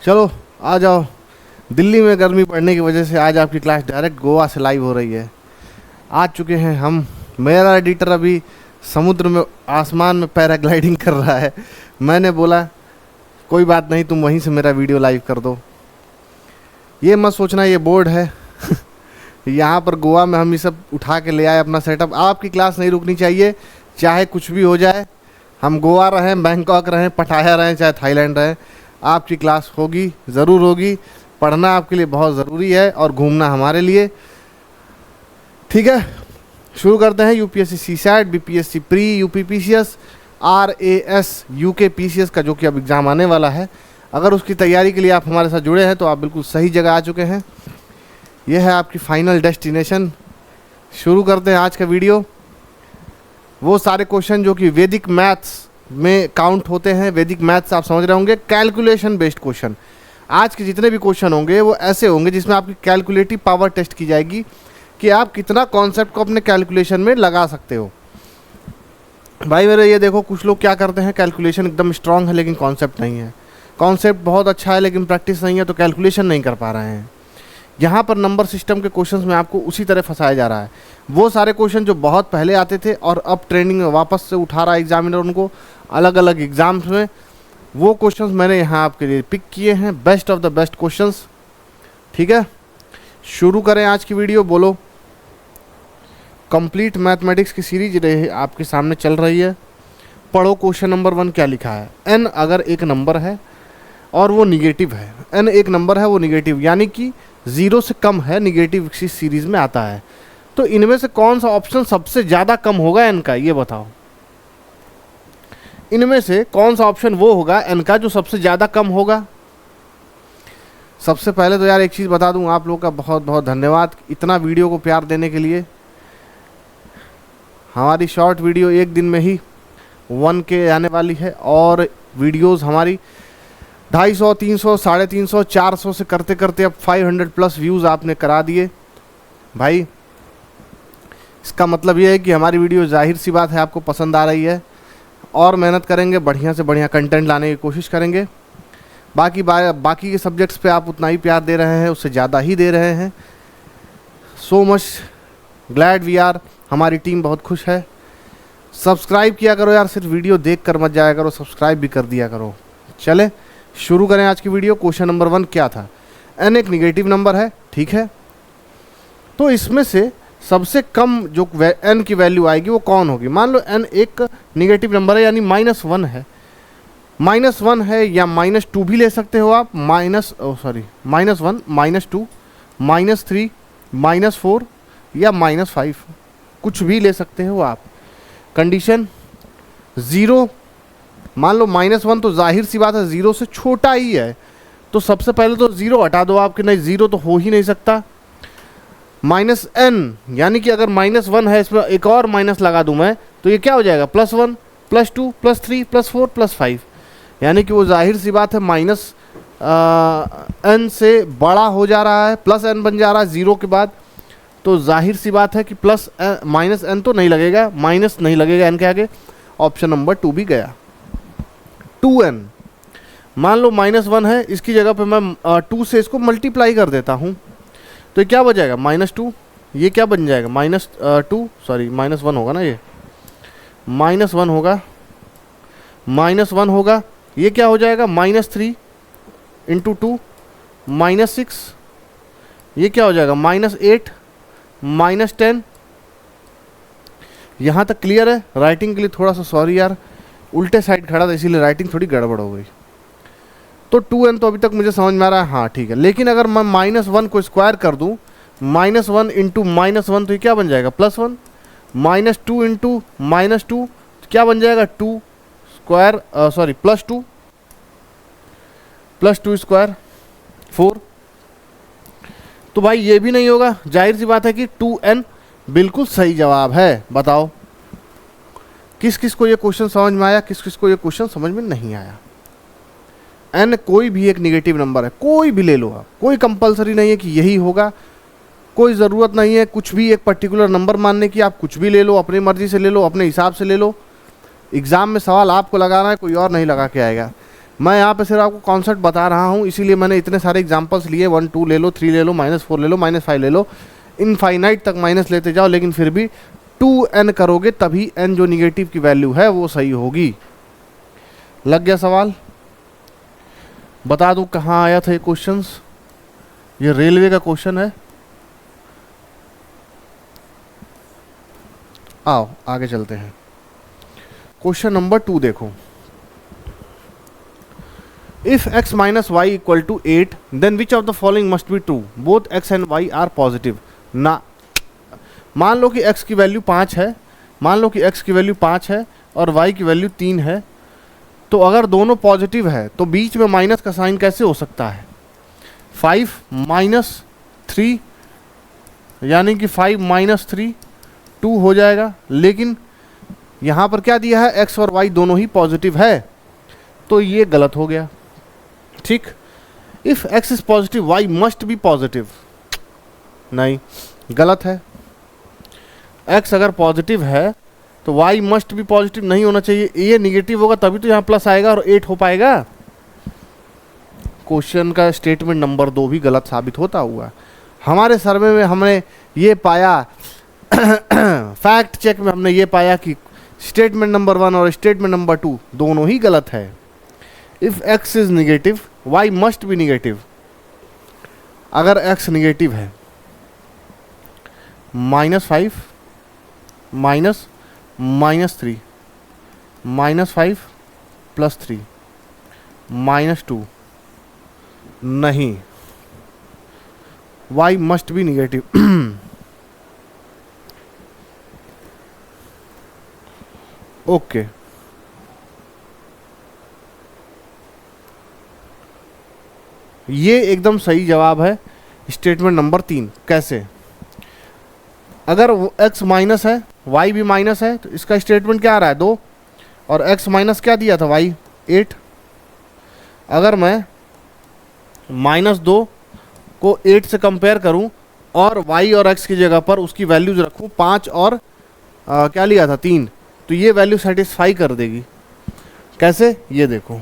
चलो आ जाओ। दिल्ली में गर्मी पड़ने की वजह से आज आपकी क्लास डायरेक्ट गोवा से लाइव हो रही है। आ चुके हैं हम। मेरा एडिटर अभी समुद्र में आसमान में पैराग्लाइडिंग कर रहा है। मैंने बोला कोई बात नहीं, तुम वहीं से मेरा वीडियो लाइव कर दो। ये मत सोचना ये बोर्ड है यहाँ पर गोवा में हम ये सब उठा के ले आए अपना सेटअप। आपकी क्लास नहीं रुकनी चाहिए, चाहे कुछ भी हो जाए। हम गोवा रहें, बैंकॉक रहें, पटाया रहें, चाहे थाईलैंड रहें, आपकी क्लास होगी, ज़रूर होगी। पढ़ना आपके लिए बहुत ज़रूरी है और घूमना हमारे लिए। ठीक है, शुरू करते हैं। UPSC CSAT, BPSC pre, UPPCS, RAS, UKPCS का जो कि अब एग्ज़ाम आने वाला है। अगर उसकी तैयारी के लिए आप हमारे साथ जुड़े हैं तो आप बिल्कुल सही जगह आ चुके हैं। यह है आपकी फाइनल डेस्टिनेशन। शुरू करते हैं आज का वीडियो। वो सारे क्वेश्चन जो कि वैदिक मैथ्स में काउंट होते हैं। वैदिक मैथ्स आप समझ रहे होंगे, कैलकुलेशन बेस्ड क्वेश्चन। आज के जितने भी क्वेश्चन होंगे वो ऐसे होंगे जिसमें आपकी कैलकुलेटिव पावर टेस्ट की जाएगी कि आप कितना कॉन्सेप्ट को अपने कैलकुलेशन में लगा सकते हो। भाई मेरे ये देखो, कुछ लोग क्या करते हैं, कैलकुलेशन एकदम स्ट्रांग है लेकिन कॉन्सेप्ट नहीं है, कॉन्सेप्ट बहुत अच्छा है लेकिन प्रैक्टिस नहीं है, तो कैलकुलेशन नहीं कर पा रहे हैं। यहाँ पर नंबर सिस्टम के क्वेश्चंस में आपको उसी तरह फंसाया जा रहा है। वो सारे क्वेश्चन जो बहुत पहले आते थे और अब ट्रेंडिंग में वापस से उठा रहा है एग्जामिनर उनको अलग अलग एग्जाम्स में, वो क्वेश्चंस मैंने यहाँ आपके लिए पिक किए हैं, best of the best questions. ठीक है, शुरू करें आज की वीडियो। बोलो। कंप्लीट मैथमेटिक्स की सीरीज आपके सामने चल रही है। पढ़ो क्वेश्चन नंबर 1 क्या लिखा है। n अगर एक नंबर है और वो निगेटिव है, n एक नंबर है वो निगेटिव यानी कि 0 से कम है, निगेटिव इसी सीरीज़ में आता है, तो इनमें से कौन सा ऑप्शन सबसे ज़्यादा कम होगा n का, ये बताओ। इनमें से कौन सा ऑप्शन वो होगा n का जो सबसे ज़्यादा कम होगा। सबसे पहले तो यार एक चीज़ बता दूं, आप लोग का बहुत बहुत धन्यवाद इतना वीडियो को प्यार देने के लिए। हमारी शॉर्ट वीडियो एक दिन में ही 1K आने वाली है और वीडियोस हमारी 250, 300, 350, 400 से करते करते अब 500 प्लस व्यूज़ आपने करा दिए। भाई इसका मतलब ये है कि हमारी वीडियो जाहिर सी बात है आपको पसंद आ रही है, और मेहनत करेंगे, बढ़िया से बढ़िया कंटेंट लाने की कोशिश करेंगे। बाकी के सब्जेक्ट्स पे आप उतना ही प्यार दे रहे हैं, उससे ज़्यादा ही दे रहे हैं। So much glad we are. हमारी टीम बहुत खुश है। सब्सक्राइब किया करो यार, सिर्फ वीडियो देख कर मत जाया करो, सब्सक्राइब भी कर दिया करो। चले शुरू करें आज की वीडियो। क्वेश्चन नंबर 1 क्या था। n एक निगेटिव नंबर है, ठीक है, तो इसमें से सबसे कम जो n की वैल्यू आएगी वो कौन होगी। मान लो n एक निगेटिव नंबर है यानी -1 है, -1 है या -2 भी ले सकते हो आप, -1, -2, -3, -4 या -5, कुछ भी ले सकते हो आप। कंडीशन 0, मान लो -1 तो जाहिर सी बात है 0 से छोटा ही है, तो सबसे पहले तो 0 हटा दो आपके, नहीं 0 तो हो ही नहीं सकता। -n यानी कि अगर -1 है इसमें एक और माइनस लगा दूं मैं, तो ये क्या हो जाएगा, +1, +2, +3, +4, +5, यानी कि वो जाहिर सी बात है n से बड़ा हो जा रहा है, +n बन जा रहा है 0 के बाद, तो जाहिर सी बात है कि -n तो नहीं लगेगा, माइनस नहीं लगेगा n के आगे। ऑप्शन नंबर 2 भी गया। 2n, मान लो -1 है, इसकी जगह पे मैं 2 से इसको मल्टीप्लाई कर देता हूँ, तो ये क्या बन जाएगा, -2, ये क्या बन जाएगा, -1 होगा ना, ये -1 होगा, ये क्या हो जाएगा, -3 × 2, -6, ये क्या हो जाएगा, -8, -10। यहाँ तक क्लियर है। राइटिंग के लिए थोड़ा सा सॉरी यार, उल्टे साइड खड़ा था इसीलिए राइटिंग थोड़ी गड़बड़ हो गई। तो 2n तो अभी तक मुझे समझ में आ रहा है, हाँ ठीक है। लेकिन अगर मैं -1 को स्क्वायर कर दूं, -1 × -1 तो ये क्या बन जाएगा, +1, -2 × -2 क्या बन जाएगा, +2 +2 स्क्वायर 4। तो भाई ये भी नहीं होगा, जाहिर सी बात है कि 2n बिल्कुल सही जवाब है। बताओ किस किस को ये क्वेश्चन समझ में आया, किस किस को ये क्वेश्चन समझ में नहीं आया। n कोई भी एक निगेटिव नंबर है, कोई भी ले लो आप, कोई कंपलसरी नहीं है कि यही होगा, कोई ज़रूरत नहीं है कुछ भी एक पर्टिकुलर नंबर मानने की। आप कुछ भी ले लो, अपनी मर्जी से ले लो, अपने हिसाब से ले लो। एग्ज़ाम में सवाल आपको लगाना है, कोई और नहीं लगा के आएगा। मैं यहाँ पे सिर्फ आपको कॉन्सेप्ट बता रहा हूँ, इसीलिए मैंने इतने सारे एग्जांपल्स लिए, 1 2 ले लो, 3 ले लो, -4 ले लो, -5 ले लो, इनफाइनाइट तक माइनस लेते जाओ, लेकिन फिर भी 2n करोगे तभी n जो निगेटिव की वैल्यू है वो सही होगी। लग गया सवाल? बता दूं कहाँ आया था ये क्वेश्चंस? ये रेलवे का क्वेश्चन है। आओ आगे चलते हैं। क्वेश्चन नंबर 2 देखो। If x minus Y equal to 8 then which of the following must be true, both x and y are positive. ना, मान लो कि x की वैल्यू 5 है, मान लो कि x की वैल्यू 5 है और y की वैल्यू 3 है, तो अगर दोनों पॉजिटिव है तो बीच में माइनस का साइन कैसे हो सकता है? 5 माइनस 3 यानी कि 5 माइनस 3 2 हो जाएगा, लेकिन यहाँ पर क्या दिया है? x और y दोनों ही पॉजिटिव है, तो ये गलत हो गया। ठीक, if x is positive y must B positive, नहीं, गलत है। x अगर पॉजिटिव है तो y मस्ट बी पॉजिटिव नहीं होना चाहिए, ये निगेटिव होगा तभी तो यहाँ प्लस आएगा और 8 हो पाएगा। क्वेश्चन का स्टेटमेंट नंबर 2 भी गलत साबित होता हुआ। हमारे सर्वे में हमने ये पाया फैक्ट चेक में हमने ये पाया कि स्टेटमेंट नंबर 1 और स्टेटमेंट नंबर 2 दोनों ही गलत है। If x is negative y must be negative. अगर x निगेटिव है, -5 -3 -5 + 3 -2, नहीं, y must be negative. Okay, ये एकदम सही जवाब है स्टेटमेंट नंबर 3। कैसे? अगर x माइनस है y भी माइनस है तो इसका स्टेटमेंट क्या आ रहा है? 2, और x माइनस क्या दिया था? y 8। अगर मैं -2 को 8 से कंपेयर करूं और y और x की जगह पर उसकी वैल्यूज रखूं 5 और क्या लिया था? 3, तो ये वैल्यू सेटिस्फाई कर देगी। कैसे? ये देखो,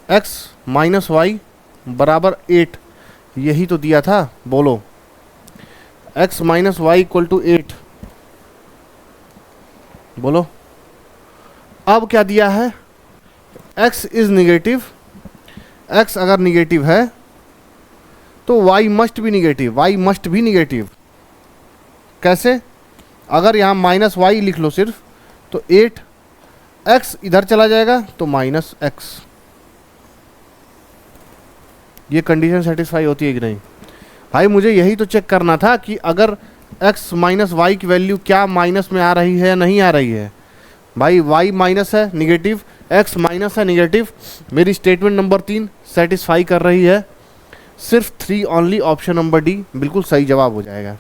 x माइनस वाई बराबर 8, यही तो दिया था, बोलो। x minus Y equal to 8, बोलो। अब क्या दिया है? x इज निगेटिव, x अगर निगेटिव है तो y must be negative, y must be negative. कैसे? अगर यहाँ -y लिख लो सिर्फ, तो 8, x इधर चला जाएगा तो -x। ये कंडीशन सेटिस्फाई होती है कि नहीं? भाई मुझे यही तो चेक करना था कि अगर x माइनस वाई की वैल्यू क्या माइनस में आ रही है या नहीं आ रही है। भाई y माइनस है निगेटिव, x माइनस है निगेटिव, मेरी स्टेटमेंट नंबर 3 सेटिस्फाई कर रही है। सिर्फ 3 ओनली, ऑप्शन नंबर डी बिल्कुल सही जवाब हो जाएगा।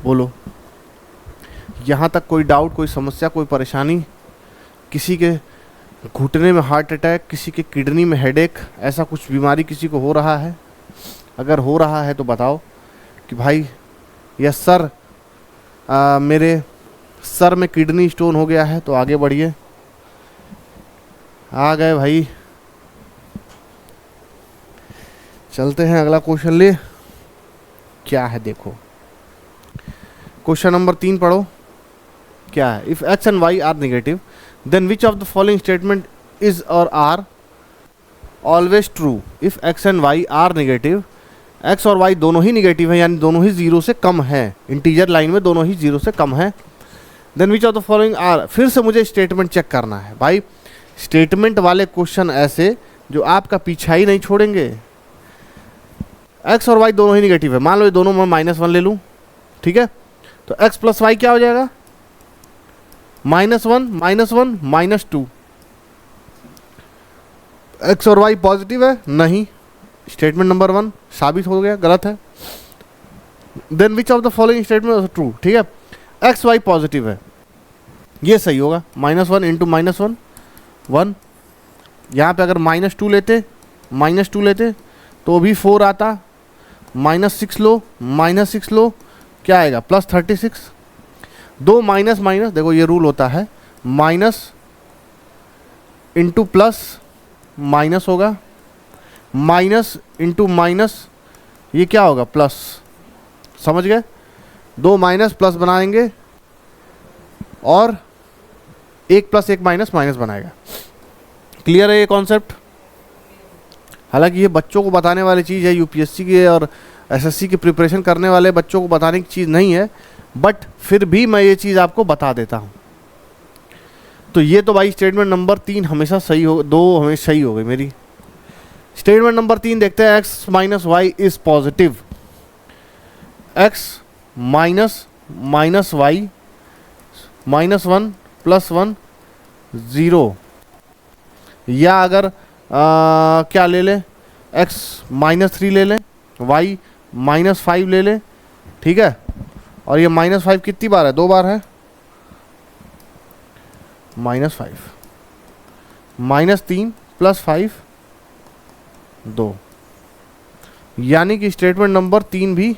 बोलो, यहाँ तक कोई डाउट, कोई समस्या, कोई परेशानी? किसी के घुटने में हार्ट अटैक, किसी के किडनी में हेडेक, ऐसा कुछ बीमारी किसी को हो रहा है? अगर हो रहा है तो बताओ कि भाई यस सर, मेरे सर में किडनी स्टोन हो गया है, तो आगे बढ़िए। आ गए भाई, चलते हैं अगला क्वेश्चन ले। क्या है देखो, क्वेश्चन नंबर 3 पढ़ो। क्या है? If x and y are negative then which of the following statement is और are always true. If x and y are negative, x और y दोनों ही नेगेटिव है, यानी दोनों ही 0 से कम है, इंटीजर लाइन में दोनों ही 0 से कम है। Then which of the following are, फिर से मुझे स्टेटमेंट चेक करना है भाई। स्टेटमेंट वाले क्वेश्चन ऐसे जो आपका पीछा ही नहीं छोड़ेंगे। x और y दोनों ही नेगेटिव है, मान लो ये दोनों मैं -1 ले लूँ, ठीक है, तो x प्लस वाई क्या हो जाएगा? -1 -1 -2। x और y पॉजिटिव है? नहीं, स्टेटमेंट नंबर 1 साबित हो गया, गलत है। Then which of the following statement is true, ठीक है, x y पॉजिटिव है, ये सही होगा। -1 इंटू -1 1, यहाँ पे अगर -2 लेते तो भी 4 आता, -6 लो, -6 लो, क्या आएगा प्लस 36। दो माइनस माइनस, देखो ये रूल होता है, माइनस इंटू प्लस माइनस होगा, माइनस इंटू माइनस ये क्या होगा प्लस। समझ गए? दो माइनस प्लस बनाएंगे और एक प्लस एक माइनस माइनस बनाएगा। क्लियर है ये कॉन्सेप्ट? हालांकि ये बच्चों को बताने वाली चीज़ है, यूपीएससी के और एसएससी की प्रिपरेशन करने वाले बच्चों को बताने की चीज़ नहीं है, बट फिर भी मैं ये चीज़ आपको बता देता हूँ। तो ये तो भाई स्टेटमेंट नंबर 3 हमेशा सही हो, 2 हमेशा सही हो गई मेरी। स्टेटमेंट नंबर 3 देखते हैं, X minus Y is positive. X minus minus Y minus 1 plus 1 0, या अगर क्या ले लें, x माइनस 3 ले लें, y माइनस 5 ले लें, ठीक है। और ये माइनस 5 कितनी बार है? 2 बार है, माइनस 5 माइनस 3 प्लस 5 2, यानी कि स्टेटमेंट नंबर 3 भी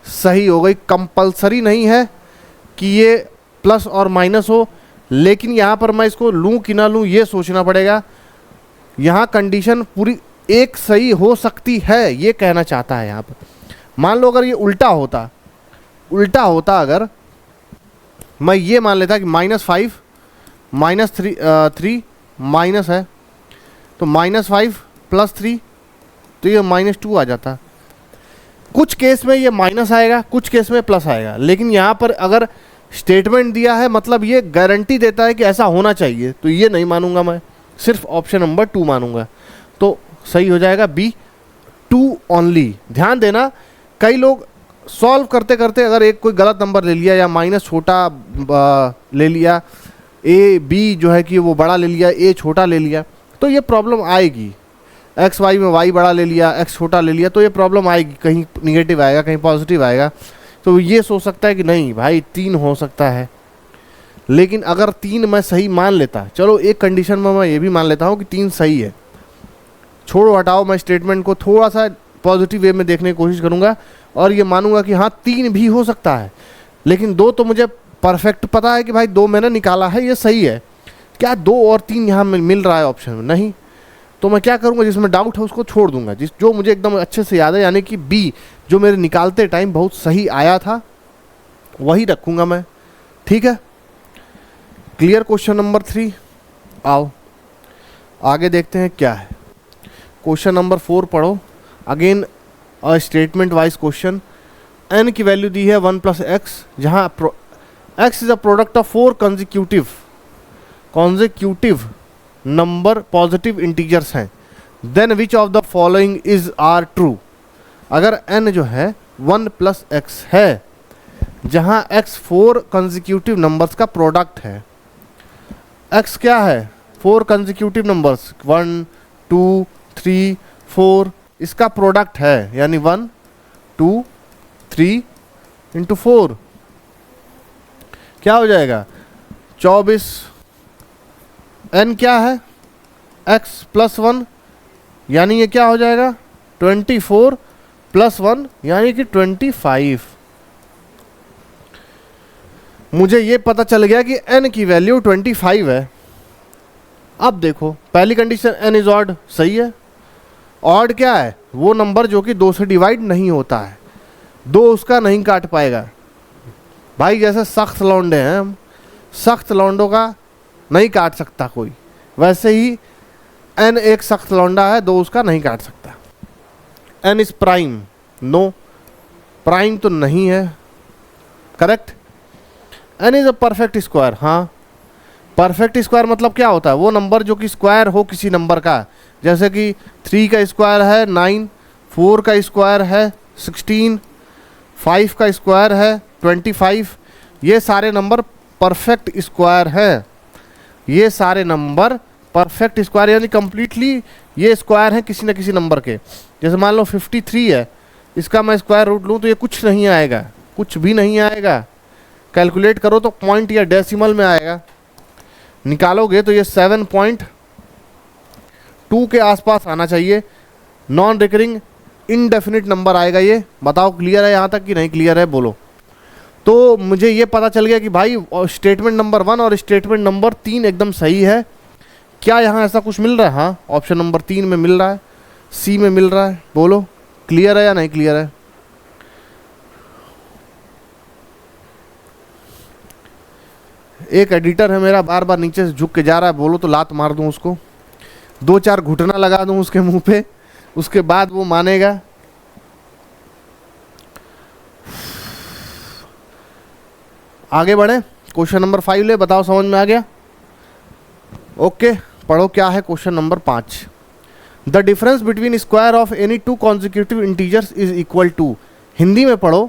सही हो गई। कंपलसरी नहीं है कि ये प्लस और माइनस हो, लेकिन यहाँ पर मैं इसको लूँ कि ना लूँ ये सोचना पड़ेगा। यहाँ कंडीशन पूरी एक सही हो सकती है, ये कहना चाहता है यहाँ पर। मान लो अगर ये उल्टा होता अगर मैं ये मान लेता कि माइनस 5 माइनस 3 माइनस है, तो माइनस 5 प्लस 3, तो ये माइनस 2 आ जाता। कुछ केस में ये माइनस आएगा, कुछ केस में प्लस आएगा, लेकिन यहाँ पर अगर स्टेटमेंट दिया है मतलब ये गारंटी देता है कि ऐसा होना चाहिए, तो ये नहीं मानूंगा मैं, सिर्फ ऑप्शन नंबर 2 मानूंगा। तो सही हो जाएगा बी 2 ओनली। ध्यान देना, कई लोग सॉल्व करते करते अगर एक कोई गलत नंबर ले लिया या माइनस छोटा ले लिया, ए बी जो है कि वो बड़ा ले लिया, ए छोटा ले लिया, तो ये प्रॉब्लम आएगी। एक्स वाई में वाई बड़ा ले लिया, एक्स छोटा ले लिया, तो ये प्रॉब्लम आएगी। कहीं निगेटिव आएगा, कहीं पॉजिटिव आएगा। तो ये सोच सकता है कि नहीं भाई 3 हो सकता है, लेकिन अगर 3 मैं सही मान लेता, चलो एक कंडीशन में मैं ये भी मान लेता हूँ कि 3 सही है, छोड़ो हटाओ, मैं स्टेटमेंट को थोड़ा सा पॉजिटिव वे में देखने की कोशिश करूँगा और ये मानूंगा कि हाँ 3 भी हो सकता है, लेकिन 2 तो मुझे परफेक्ट पता है कि भाई 2 मैंने निकाला है, ये सही है। क्या 2 और 3 यहाँ मिल रहा है ऑप्शन में? नहीं। तो मैं क्या करूँगा, जिसमें डाउट है उसको छोड़ दूंगा, जो मुझे एकदम अच्छे से याद है, यानी कि बी जो मेरे निकालते टाइम बहुत सही आया था वही रखूँगा मैं। ठीक है, क्लियर क्वेश्चन नंबर 3। आओ आगे देखते हैं क्या है। क्वेश्चन नंबर 4 पढ़ो। Again statement wise question. n की वैल्यू दी है 1 प्लस एक्स, जहाँ x is a product of 4 consecutive number positive integers हैं, then which of the following is are true. अगर n जो है 1 प्लस एक्स है, जहाँ x 4 कॉन्जिक्यूटिव नंबर्स का प्रोडक्ट है। x क्या है? 4 कॉन्जिक्यूटिव नंबर्स 1 2 3 4, इसका प्रोडक्ट है, यानी 1 2 3 इंटू 4 क्या हो जाएगा? 24। n क्या है? x प्लस 1, यानी ये क्या हो जाएगा? 24 प्लस 1 यानी कि 25। मुझे ये पता चल गया कि n की वैल्यू 25 है। अब देखो पहली कंडीशन n इज ऑड, सही है। ऑड क्या है? वो नंबर जो कि 2 से डिवाइड नहीं होता है, 2 उसका नहीं काट पाएगा। भाई जैसे सख्त लौंडे हैं हम, सख्त लौंडों का नहीं काट सकता कोई, वैसे ही n एक सख्त लौंडा है, 2 उसका नहीं काट सकता। n is prime, no prime तो नहीं है, correct. n is a perfect square, हाँ। परफेक्ट स्क्वायर मतलब क्या होता है? वो नंबर जो कि स्क्वायर हो किसी नंबर का, जैसे कि 3 का स्क्वायर है 9, 4 का स्क्वायर है 16, 5 का स्क्वायर है 25। ये सारे नंबर परफेक्ट स्क्वायर है, ये सारे नंबर परफेक्ट स्क्वायर, यानी कंप्लीटली ये स्क्वायर हैं किसी न किसी नंबर के। जैसे मान लो 53 है, इसका मैं स्क्वायर रूट लूँ तो ये कुछ नहीं आएगा, कुछ भी नहीं आएगा। कैलकुलेट करो तो पॉइंट या डेसिमल में आएगा, निकालोगे तो ये 7.2 के आसपास आना चाहिए। नॉन रिकरिंग इनडेफिनिट नंबर आएगा ये। बताओ क्लियर है यहाँ तक कि नहीं क्लियर है? बोलो। तो मुझे ये पता चल गया कि भाई स्टेटमेंट नंबर 1 और स्टेटमेंट नंबर 3 एकदम सही है। क्या यहाँ ऐसा कुछ मिल रहा है? हाँ, ऑप्शन नंबर 3 में मिल रहा है, सी में मिल रहा है। बोलो क्लियर है या नहीं क्लियर है? एक एडिटर है मेरा, बार बार नीचे से झुक के जा रहा है, बोलो तो लात मार दूं उसको, 2-4 घुटना लगा दूं उसके मुंह पे, उसके बाद वो मानेगा। आगे बढ़े, क्वेश्चन नंबर 5 ले, बताओ समझ में आ गया? ओके, पढ़ो क्या है question number 5। The difference between square of any two consecutive integers is equal to. Hindi में पढ़ो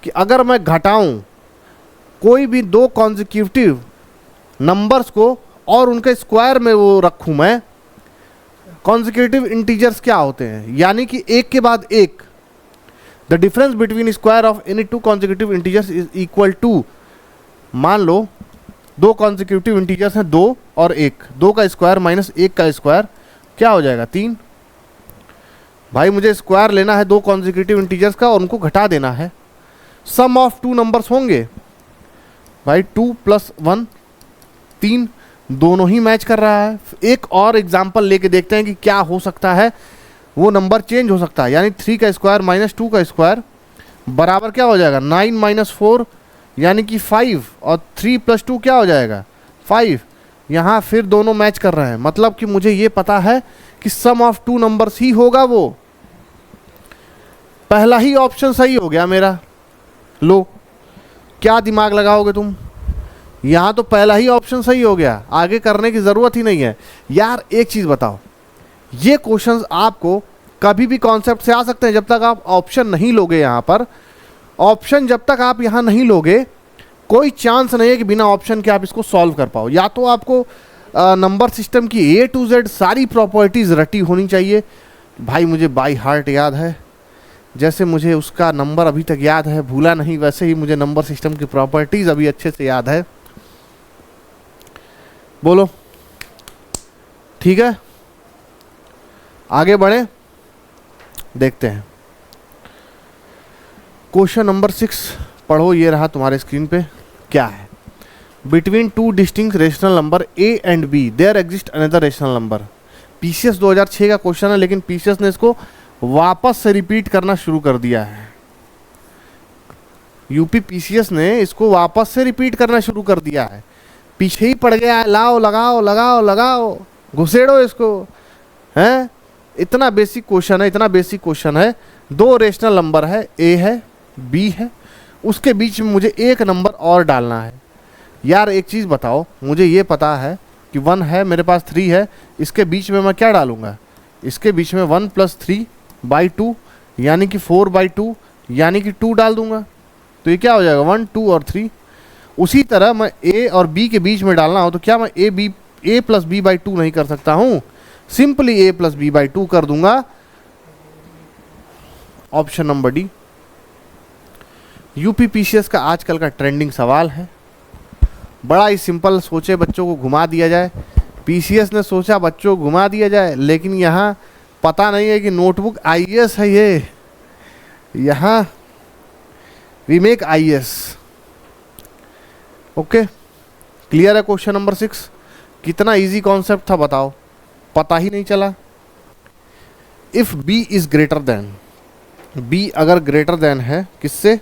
कि अगर मैं घटाऊं कोई भी 2 कॉन्जिक्यूटिव नंबर्स को और उनके स्क्वायर में वो रखूं मैं, कॉन्जिक्यूटिव इंटीजर्स क्या होते हैं? यानी कि एक के बाद एक। The difference between square of any two consecutive integers is equal to, मान लो 2 कॉन्जिक्यूटिव इंटीजर्स हैं, 2 और 1, 2 का स्क्वायर माइनस 1 का स्क्वायर क्या हो जाएगा? 3। भाई मुझे स्क्वायर लेना है 2 कॉन्जिक्यूटिव इंटीजर्स का और उनको घटा देना है। सम ऑफ 2 नंबर्स होंगे भाई, 2 + 1 3, दोनों ही मैच कर रहा है। एक और एग्जाम्पल लेके देखते हैं कि क्या हो सकता है, वो नंबर चेंज हो सकता है। यानी 3 का स्क्वायर माइनस 2 का स्क्वायर बराबर क्या हो जाएगा? 9 - 4 यानी कि 5, और 3 + 2 क्या हो जाएगा? 5। यहाँ फिर दोनों मैच कर रहे हैं, मतलब कि मुझे ये पता है कि सम ऑफ 2 नंबर्स ही होगा वो। पहला ही ऑप्शन सही हो गया मेरा। लो, क्या दिमाग लगाओगे तुम? यहाँ तो पहला ही ऑप्शन सही हो गया, आगे करने की ज़रूरत ही नहीं है। यार एक चीज़ बताओ, ये क्वेश्चंस आपको कभी भी कॉन्सेप्ट से आ सकते हैं जब तक आप ऑप्शन नहीं लोगे। यहाँ पर ऑप्शन जब तक आप यहाँ नहीं लोगे, कोई चांस नहीं है कि बिना ऑप्शन के आप इसको सॉल्व कर पाओ। या तो आपको नंबर सिस्टम की A to Z सारी प्रॉपर्टीज़ रटी होनी चाहिए। भाई मुझे बाय हार्ट याद है, जैसे मुझे उसका नंबर अभी तक याद है, भूला नहीं, वैसे ही मुझे नंबर सिस्टम की प्रॉपर्टीज़ अभी अच्छे से याद है। बोलो ठीक है, आगे बढ़े, देखते हैं क्वेश्चन नंबर 6। पढ़ो, ये रहा तुम्हारे स्क्रीन पे। क्या है? Between 2 distinct rational number A and B there exist another rational number. PCS 2006 का क्वेश्चन है, लेकिन PCS ने इसको वापस से रिपीट करना शुरू कर दिया है। यूपी PCS ने इसको वापस से रिपीट करना शुरू कर दिया है, पीछे ही पड़ गया है। लाओ लगाओ लगाओ लगाओ, घुसेड़ो इसको, हैं? इतना बेसिक क्वेश्चन है, इतना बेसिक क्वेश्चन है। 2 रेशनल नंबर है, A है B है, उसके बीच में मुझे एक नंबर और डालना है। यार एक चीज़ बताओ, मुझे ये पता है कि 1 है, मेरे पास 3 है, इसके बीच में मैं क्या डालूंगा? इसके बीच में 1 + 3/2 यानी कि 4/2 यानी कि 2 डाल दूंगा, तो ये क्या हो जाएगा? 1, 2 और 3। उसी तरह मैं A और B के बीच में डालना हो तो क्या मैं A + B/2 नहीं कर सकता हूँ? सिंपली A + B/2 कर दूंगा। Option number D. UP PCS का आजकल का ट्रेंडिंग सवाल है, बड़ा ही सिंपल, सोचे बच्चों को घुमा दिया जाए। PCS ने सोचा बच्चों को घुमा दिया जाए, लेकिन यहाँ पता नहीं है कि नोटबुक IAS है ये, यहाँ we make IAS। Okay, clear है क्वेश्चन नंबर 6? कितना इजी कॉन्सेप्ट था बताओ, पता ही नहीं चला। If B is greater than, B अगर ग्रेटर देन है किससे?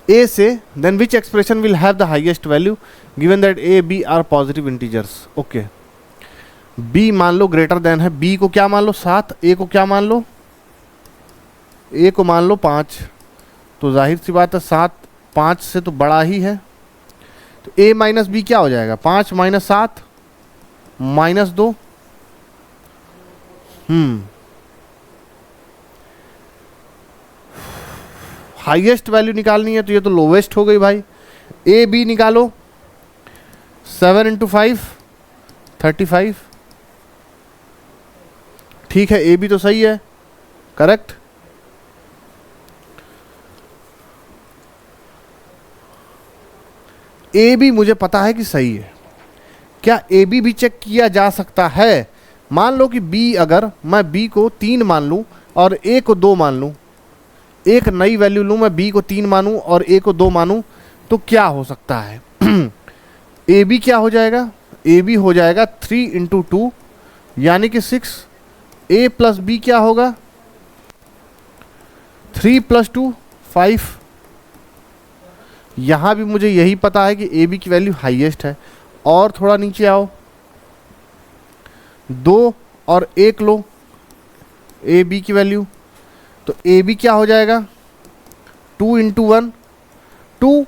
A से, then which expression will have the highest value given that A, B are positive integers? Okay, B मान लो ग्रेटर देन है, B को क्या मान लो 7, A को क्या मान लो? A को मान लो 5, तो जाहिर सी बात है 7 5 से तो बड़ा ही है, तो A - B क्या हो जाएगा? 5 - 7 -2। हाईएस्ट वैल्यू निकालनी है तो ये तो लोवेस्ट हो गई भाई। A B निकालो, 7 × 5 35। ठीक है, A B तो सही है, करेक्ट। A B मुझे पता है कि सही है। क्या A B भी चेक किया जा सकता है? मान लो कि B, अगर मैं B को 3 मान लूं और A को 2 मान लूं, एक नई वैल्यू लूँ मैं, बी को 3 मानूँ और ए को 2 मानूँ, तो क्या हो सकता है? ए बी क्या हो जाएगा? ए बी हो जाएगा 3 इंटू 2 यानी कि 6। ए प्लस बी क्या होगा? 3 + 2 5। यहाँ भी मुझे यही पता है कि ए बी की वैल्यू हाईएस्ट है। और थोड़ा नीचे आओ, 2 और 1 लो ए बी की वैल्यू, तो ए बी क्या हो जाएगा? 2 इंटू 1 2।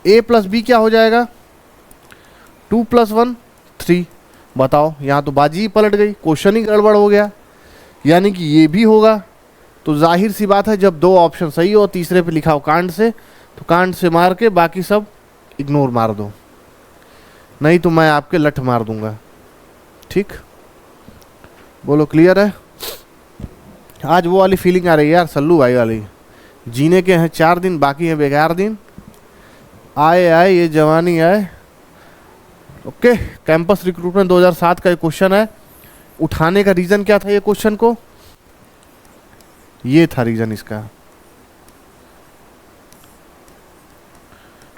ए प्लस बी क्या हो जाएगा? 2 + 1 3। बताओ, यहाँ तो बाजी ही पलट गई, क्वेश्चन ही गड़बड़ हो गया। यानी कि ये भी होगा। तो जाहिर सी बात है, जब 2 ऑप्शन सही हो, तीसरे पे लिखा हो कांड से, तो कांड से मार के बाकी सब इग्नोर मार दो, नहीं तो मैं आपके लठ मार दूंगा। ठीक, बोलो क्लियर है? आज वो वाली फीलिंग आ रही है यार, सल्लू भाई वाली। जीने के हैं 4 दिन, बाकी हैं बेकार दिन। आए आए ये जवानी आए। ओके, कैंपस रिक्रूटमेंट 2007 का एक क्वेश्चन है। उठाने का रीजन क्या था ये क्वेश्चन को? ये था रीजन इसका।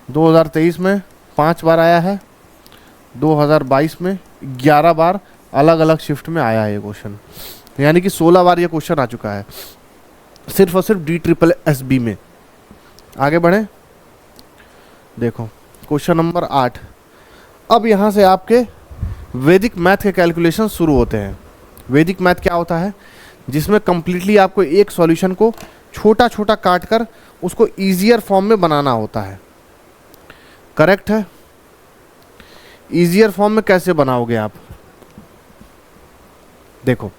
2023 में 5 बार आया है, 2022 में 11 बार अलग अलग शिफ्ट में आया है ये क्वेश्चन। यानी कि 16 बार ये क्वेश्चन आ चुका है, सिर्फ और सिर्फ DSSB में। आगे बढ़े, देखो क्वेश्चन नंबर 8। अब यहाँ से आपके वैदिक मैथ के कैलकुलेशन शुरू होते हैं। वैदिक मैथ क्या होता है? जिसमें कंप्लीटली आपको एक सॉल्यूशन को छोटा छोटा काट कर उसको ईजियर फॉर्म में बनाना होता है। करेक्ट है? ईजियर फॉर्म में कैसे बनाओगे आप? देखो,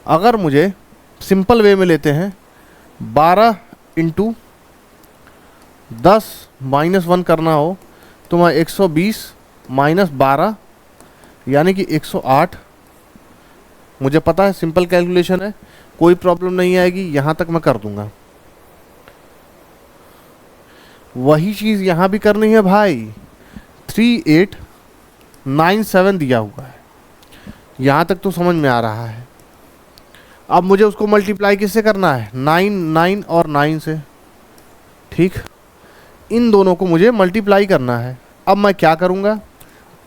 अगर मुझे सिंपल वे में लेते हैं, 12 इंटू 10 - 1 करना हो तो मैं 120 - 12 यानी कि 108। मुझे पता है सिंपल कैलकुलेशन है, कोई प्रॉब्लम नहीं आएगी, यहाँ तक मैं कर दूंगा। वही चीज़ यहाँ भी करनी है भाई। 3897 दिया हुआ है, यहाँ तक तो समझ में आ रहा है। अब मुझे उसको मल्टीप्लाई किससे करना है? 9 9 और 9 से। ठीक, इन दोनों को मुझे मल्टीप्लाई करना है। अब मैं क्या करूँगा?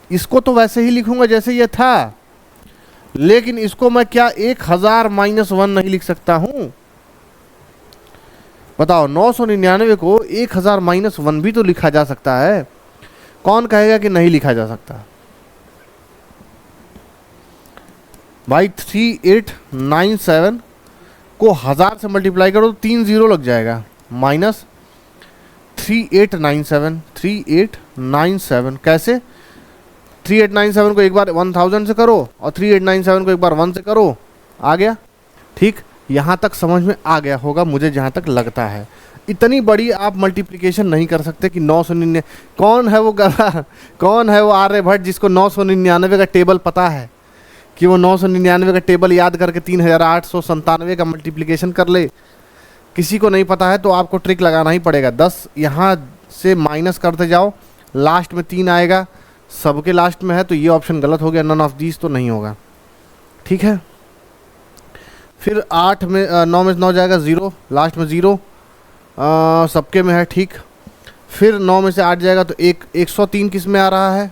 इसको तो वैसे ही लिखूँगा जैसे ये था, लेकिन इसको मैं क्या 1000 - 1 नहीं लिख सकता हूँ? बताओ, 999 को 1000 - 1 भी तो लिखा जा सकता है। कौन कहेगा कि नहीं लिखा जा सकता? भाई 3897 को 1000 से मल्टीप्लाई करो तो 3 0 लग जाएगा, -3897 कैसे? 3897 को एक बार 1000 से करो और 3897 को एक बार 1 से करो, आ गया। ठीक, यहाँ तक समझ में आ गया होगा मुझे जहाँ तक लगता है। इतनी बड़ी आप मल्टीप्लिकेशन नहीं कर सकते कि 999। कौन है वो गधा, कौन है वो आर्यभट्ट जिसको 999 का टेबल पता है कि वो 999 का टेबल याद करके 3897 का मल्टीप्लिकेशन कर ले? किसी को नहीं पता है, तो आपको ट्रिक लगाना ही पड़ेगा। 10 यहाँ से माइनस करते जाओ, लास्ट में 3 आएगा, सबके लास्ट में है, तो ये ऑप्शन गलत हो गया, नन ऑफ दीज तो नहीं होगा। ठीक है, फिर 8 में 9 में 9 जाएगा 0, लास्ट में 0, सबके में है। ठीक, फिर 9 में से 8 जाएगा तो 103 किस में आ रहा है?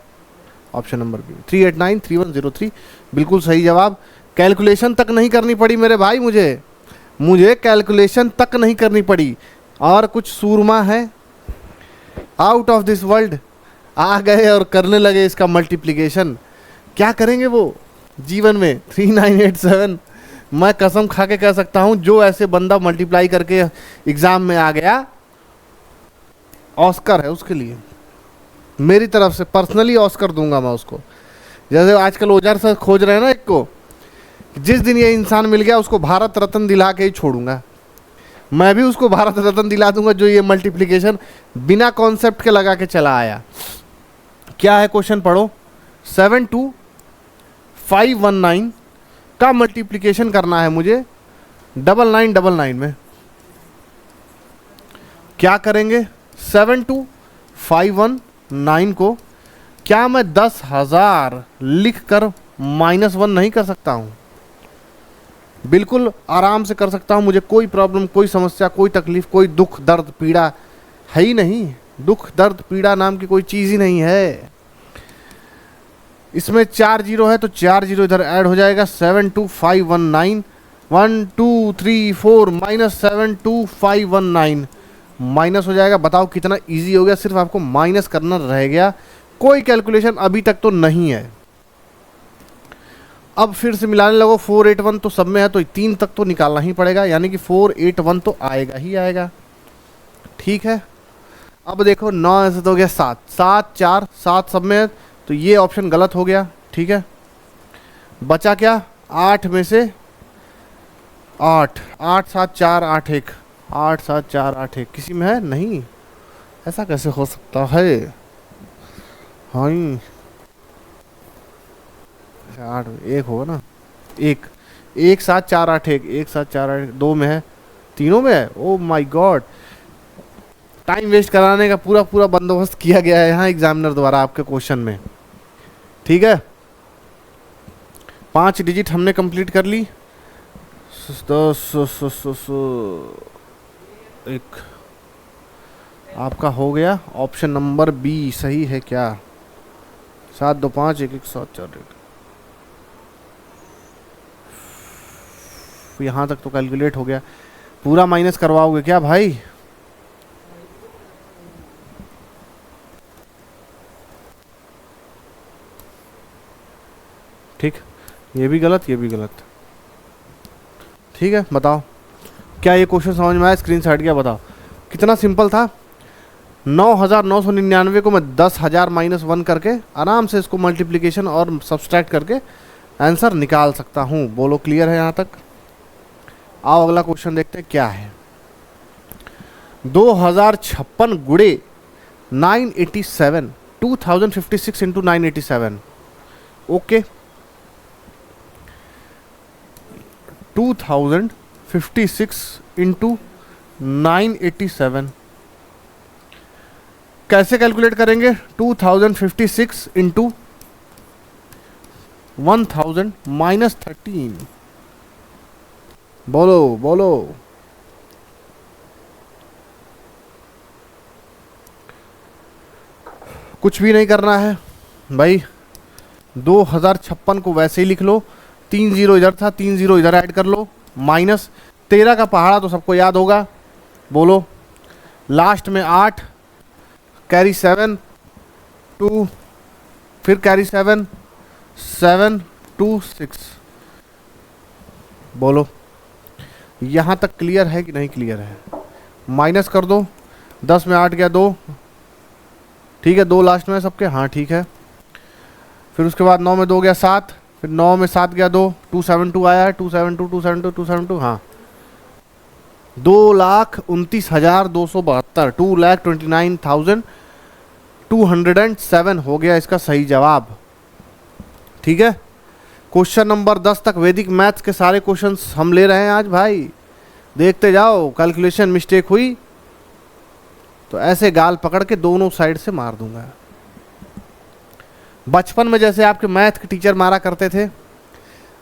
ऑप्शन नंबर बी, 3893103 बिल्कुल सही जवाब। कैलकुलेशन तक नहीं करनी पड़ी मेरे भाई, मुझे कैलकुलेशन तक नहीं करनी पड़ी। और कुछ सूरमा है आउट ऑफ दिस वर्ल्ड आ गए और करने लगे इसका मल्टीप्लिकेशन। क्या करेंगे वो जीवन में? 3987। मैं कसम खा के कह सकता हूँ, जो ऐसे बंदा मल्टीप्लाई करके एग्जाम में आ गया, ऑस्कर है उसके लिए। मेरी तरफ से पर्सनली ऑस्कर दूंगा मैं उसको। जैसे आजकल ओजार सर खोज रहे हैं ना एक को, जिस दिन ये इंसान मिल गया उसको भारत रत्न दिला के ही छोड़ूंगा। मैं भी उसको भारत रत्न दिला दूंगा जो ये मल्टीप्लिकेशन बिना कॉन्सेप्ट के लगा के चला आया। क्या है क्वेश्चन पढ़ो। 72519 का मल्टीप्लिकेशन करना है मुझे 9999 में। क्या करेंगे? 72519 को क्या मैं 10,000 लिख कर -1 नहीं कर सकता हूं? बिल्कुल आराम से कर सकता हूँ, मुझे कोई प्रॉब्लम, कोई समस्या, कोई तकलीफ, कोई दुख दर्द पीड़ा है ही नहीं। दुख दर्द पीड़ा नाम की कोई चीज़ ही नहीं है। इसमें 4 जीरो है तो 4 जीरो इधर ऐड हो जाएगा। 72519 1 2 3 4 माइनस 72519 माइनस हो जाएगा। बताओ कितना इजी हो गया, सिर्फ आपको माइनस करना रह गया, कोई कैलकुलेशन अभी तक तो नहीं है। अब फिर से मिलाने लगो। 481 तो सब में है तो 3 तक तो निकालना ही पड़ेगा, यानी कि 481 तो आएगा ही आएगा। ठीक है, अब देखो 9 ऐसे तो हो गया 7, 7 4 7 सब में है तो ये ऑप्शन गलत हो गया। ठीक है, बचा क्या? 8 में से 8, 8 7 4 8 1, 8 7 4 8 1 किसी में है नहीं, ऐसा कैसे हो सकता है? हाँ 8 1 होगा ना, 1 1 7 4 8 1, 1 7 4 8 2 में है, तीनों में है। Oh my god, time waste कराने का पूरा पूरा बंदोबस्त किया गया है यहाँ एग्जामिनर द्वारा आपके क्वेश्चन में। ठीक है, 5 डिजिट हमने कंप्लीट कर ली। एक आपका हो गया। ऑप्शन नंबर बी सही है क्या? 7 2 5 1 1 7 4 1। यहाँ तक तो कैलकुलेट हो गया। पूरा माइनस करवाओगे क्या भाई? ठीक, ये भी गलत, ये भी गलत। ठीक है, बताओ क्या ये क्वेश्चन समझ में आया? स्क्रीन से हट गया? बताओ कितना सिंपल था। 9999 को मैं 10,000 माइनस 1 करके आराम से इसको मल्टीप्लिकेशन और सब्सट्रैक्ट करके आंसर निकाल सकता हूँ। बोलो क्लियर है यहाँ तक? आओ अगला क्वेश्चन देखते हैं क्या है। 2056 गुड़े 987, 2056 इंटू 987। ओके, 2056 इंटू 987 कैसे कैलकुलेट करेंगे? 2056 इंटू 1000 माइनस 13। बोलो बोलो। कुछ भी नहीं करना है भाई, 2056 को वैसे ही लिख लो। 3 जीरो इधर था, 3 जीरो इधर ऐड कर लो, माइनस 13 का पहाड़ा तो सबको याद होगा। बोलो, लास्ट में 8 कैरी 7 2, फिर कैरी 7 7 2 6। बोलो यहाँ तक क्लियर है कि नहीं क्लियर है? माइनस कर दो। 10 में 8 गया 2, ठीक है, 2 लास्ट में सबके, हाँ ठीक है। फिर उसके बाद 9 में 2 गया 7, फिर 9 में 7 गया 2, 272 आया है, 272 272 272, हाँ 2,29,272, 2,29,207 हो गया इसका सही जवाब। ठीक है, क्वेश्चन नंबर 10 तक वैदिक मैथ्स के सारे क्वेश्चंस हम ले रहे हैं आज भाई। देखते जाओ, कैलकुलेशन मिस्टेक हुई तो ऐसे गाल पकड़ के दोनों साइड से मार दूंगा। बचपन में जैसे आपके मैथ के टीचर मारा करते थे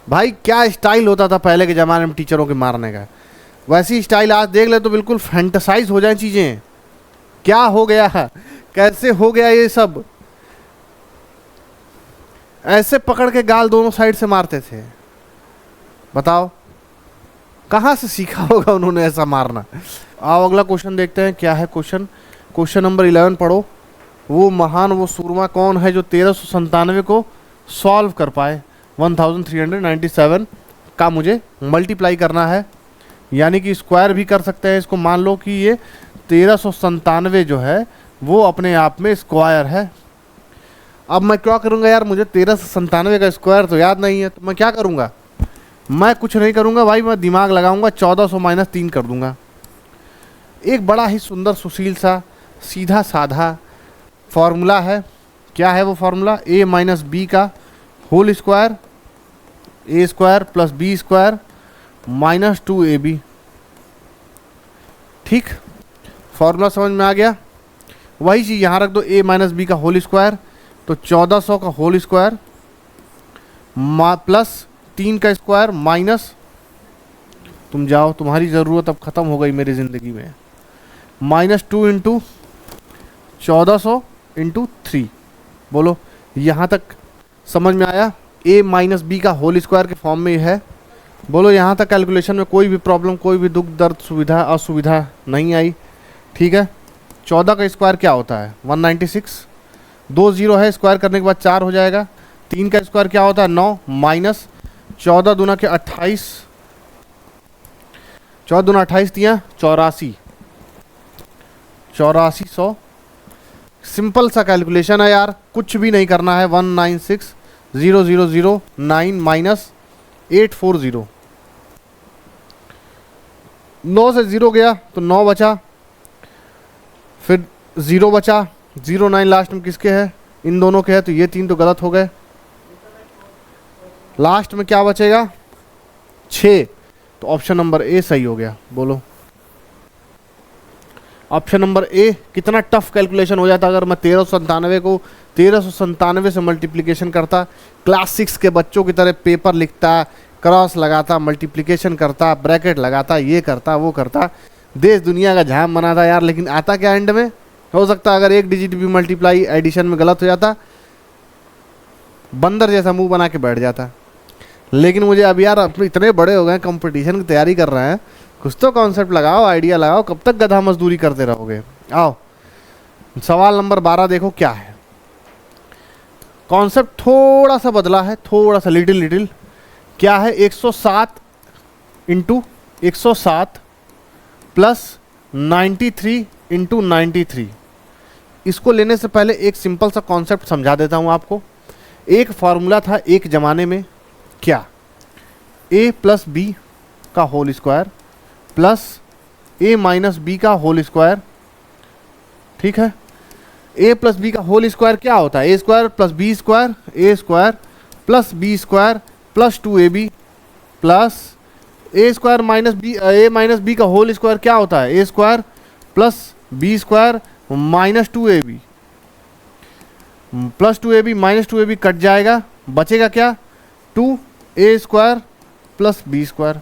भाई, क्या स्टाइल होता था पहले के ज़माने में टीचरों के मारने का, वैसी स्टाइल आज देख ले तो बिल्कुल फैंटासाइज हो जाए चीज़ें। क्या हो गया है, कैसे हो गया ये सब? ऐसे पकड़ के गाल दोनों साइड से मारते थे। बताओ कहाँ से सीखा होगा उन्होंने ऐसा मारना। आओ अगला क्वेश्चन देखते हैं क्या है। क्वेश्चन नंबर 11 पढ़ो। वो महान वो सूरमा कौन है जो 1397 को सॉल्व कर पाए? 1397 का मुझे मल्टीप्लाई करना है, यानी कि स्क्वायर भी कर सकते हैं इसको। मान लो कि ये 1397 जो है वो अपने आप में स्क्वायर है। अब मैं क्या करूँगा यार, मुझे 1397 का स्क्वायर तो याद नहीं है, तो मैं क्या करूँगा? मैं कुछ नहीं करूँगा भाई, मैं दिमाग लगाऊंगा, 1400 माइनस 3 कर दूंगा। एक बड़ा ही सुंदर सुशील सा सीधा साधा फॉर्मूला है। क्या है वो फॉर्मूला? a माइनस बी का whole square, A square plus B square minus 2ab। ठीक, फॉर्मूला समझ में आ गया? वही चीज़ यहाँ रख दो, a माइनस बी का होल स्क्वायर, तो 1400 का होल स्क्वायर प्लस 3 का स्क्वायर माइनस तुम जाओ, तुम्हारी ज़रूरत अब ख़त्म हो गई मेरी ज़िंदगी में। -2 इंटू 1400 इंटू 3। बोलो यहाँ तक समझ में आया? a माइनस बी का होल स्क्वायर के फॉर्म में है। बोलो यहाँ तक कैलकुलेशन में कोई भी प्रॉब्लम, कोई भी दुख दर्द सुविधा असुविधा नहीं आई? ठीक है। 14 का स्क्वायर क्या होता है? 196। 2 0 है, स्क्वायर करने के बाद 4 हो जाएगा। 3 का स्क्वायर क्या होता है? 9 माइनस 14 दूना के 28, 14 दूना 28 दिया 84, 8400। सिंपल सा कैलकुलेशन है यार, कुछ भी नहीं करना है। 196,000,9 माइनस 840। 9 से 0 गया तो 9 बचा, फिर 0 बचा, 09 लास्ट में किसके है? इन दोनों के है, तो ये 3 तो गलत हो गए। लास्ट में क्या बचेगा? 6। तो ऑप्शन नंबर ए सही हो गया। बोलो ऑप्शन नंबर ए। कितना टफ कैलकुलेशन हो जाता अगर मैं 1397 को 1397 से मल्टीप्लिकेशन करता, क्लास 6 के बच्चों की तरह पेपर लिखता, क्रॉस लगाता, मल्टीप्लिकेशन करता, ब्रैकेट लगाता, ये करता वो करता, देश दुनिया का झाम बनाता यार। लेकिन आता क्या एंड में? हो सकता अगर एक डिजिट भी मल्टीप्लाई एडिशन में गलत हो जाता, बंदर जैसा मुंह बना के बैठ जाता। लेकिन मुझे अब यार अपने इतने बड़े हो गए, कंपटीशन की तैयारी कर रहे हैं, कुछ तो कॉन्सेप्ट लगाओ, आइडिया लगाओ, कब तक गधा मजदूरी करते रहोगे? आओ सवाल नंबर 12 देखो क्या है। कॉन्सेप्ट थोड़ा सा बदला है, थोड़ा सा लिटिल। क्या है? 107 इंटू 107 प्लस 93 इंटू 93। इसको लेने से पहले एक सिंपल सा कॉन्सेप्ट समझा देता हूँ आपको। एक फॉर्मूला था एक ज़माने में, क्या? a प्लस बी का whole square plus a minus B का होल स्क्वायर। ठीक है। a प्लस बी का होल स्क्वायर क्या होता है? a square plus B square, a square plus B square plus 2ab plus a square minus B, a minus B का whole square क्या होता है? a square plus B square minus 2ab plus 2ab minus 2ab कट जाएगा, बचेगा क्या? 2a square plus B square.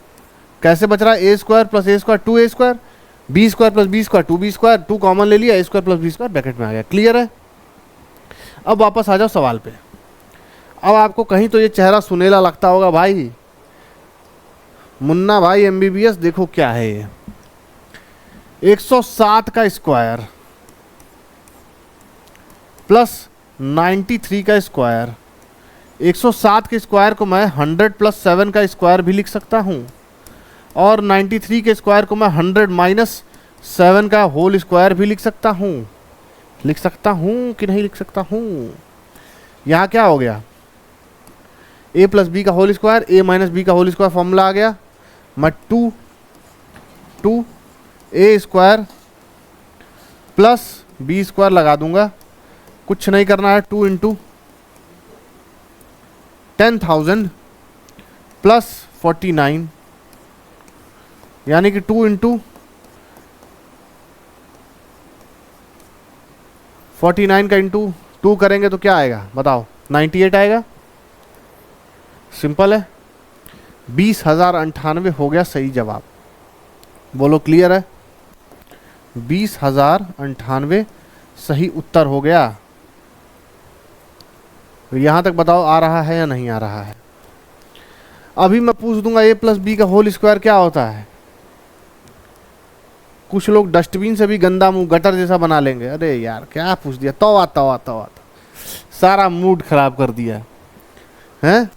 कैसे बच रहा है? a square plus a square 2a square, b square plus b square 2b square, 2 common ले लिया, a square plus b square bracket में आ गया। क्लियर है? अब वापस आ जाओ सवाल पे। अब आपको कहीं तो ये चेहरा सुनेला लगता होगा, भाई मुन्ना भाई MBBS देखो क्या है ये। 107 का स्क्वायर प्लस 93 का स्क्वायर। 107 के स्क्वायर को मैं 100 प्लस 7 का स्क्वायर भी लिख सकता हूँ, और 93 के स्क्वायर को मैं 100 माइनस 7 का होल स्क्वायर भी लिख सकता हूँ। लिख सकता हूँ कि नहीं लिख सकता हूँ? यहाँ क्या हो गया? a प्लस बी का whole square, a minus B का होल स्क्वायर फॉर्मूला आ गया। मैं 2 a square plus B square लगा दूंगा, कुछ नहीं करना है। 2 इंटू 10,000 प्लस 49, यानी कि 2 इंटू 49 का इंटू 2 करेंगे तो क्या आएगा बताओ? 98 आएगा। सिंपल है। 20,098 हो गया सही जवाब। बोलो क्लियर है? 20,098 सही उत्तर हो गया। यहां तक बताओ आ रहा है या नहीं आ रहा है? अभी मैं पूछ दूंगा a प्लस बी का होल स्क्वायर क्या होता है। कुछ लोग डस्टबिन से भी गंदा मुंह गटर जैसा बना लेंगे। अरे यार क्या पूछ दिया, तवा तवा तवा, सारा मूड खराब कर दिया है।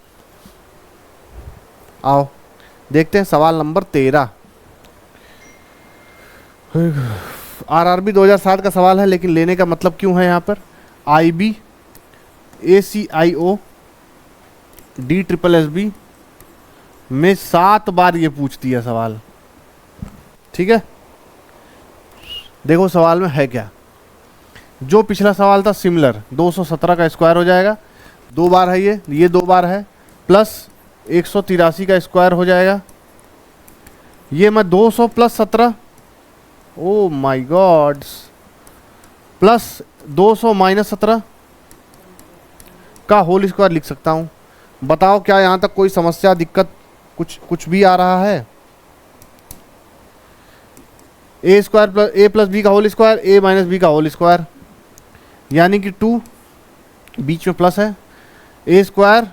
आओ देखते हैं सवाल नंबर 13। RRB 2007 का सवाल है, लेकिन लेने का मतलब क्यों है यहाँ पर? IB ACIO DSSB में 7 बार ये पूछती है सवाल। ठीक है, देखो सवाल में है क्या। जो पिछला सवाल था सिमिलर, 217 का स्क्वायर हो जाएगा, 2 बार है ये 2 बार है, प्लस 183 का स्क्वायर हो जाएगा। ये मैं 200 plus 17, O my God, plus 200 minus 17 का होल स्क्वायर लिख सकता हूँ। बताओ क्या यहाँ तक कोई समस्या, दिक्कत, कुछ भी आ रहा है? A square plus A plus B का होल स्क्वायर, ए माइनस बी का होल स्क्वायर, यानी कि 2, बीच में प्लस है, ए स्क्वायर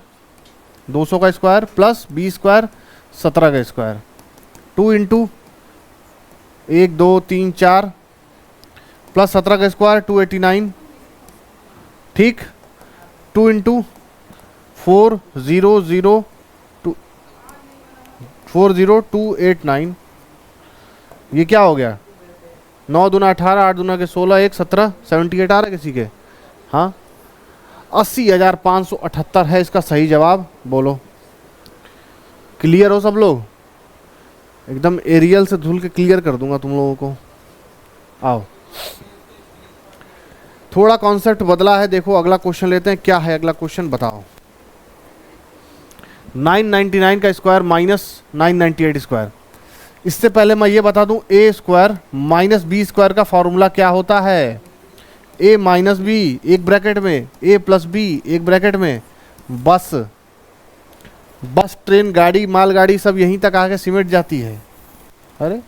200 का स्क्वायर प्लस बी स्क्वायर 17 का स्क्वायर, 2 इंटू 1 2 3 4 प्लस 17 का स्क्वायर 289, ठीक, 2 इंटू 40289, ये क्या हो गया, 9 दूना 18, 8 दूना के 16, 1 17, 78 आ रहा है किसी के, हाँ 80,578 है इसका सही जवाब। बोलो क्लियर हो सब लोग? एकदम एरियल से धुल के क्लियर कर दूंगा तुम लोगों को। आओ थोड़ा कॉन्सेप्ट बदला है, देखो अगला क्वेश्चन लेते हैं। क्या है अगला क्वेश्चन बताओ? 999 का स्क्वायर माइनस 998 स्क्वायर। इससे पहले मैं ये बता दूं, ए स्क्वायर माइनस बी स्क्वायर का फॉर्मूला क्या होता है? ए माइनस बी एक ब्रैकेट में, ए प्लस बी एक ब्रैकेट में, बस ट्रेन गाड़ी मालगाड़ी सब यहीं तक आके सिमट जाती है। अरे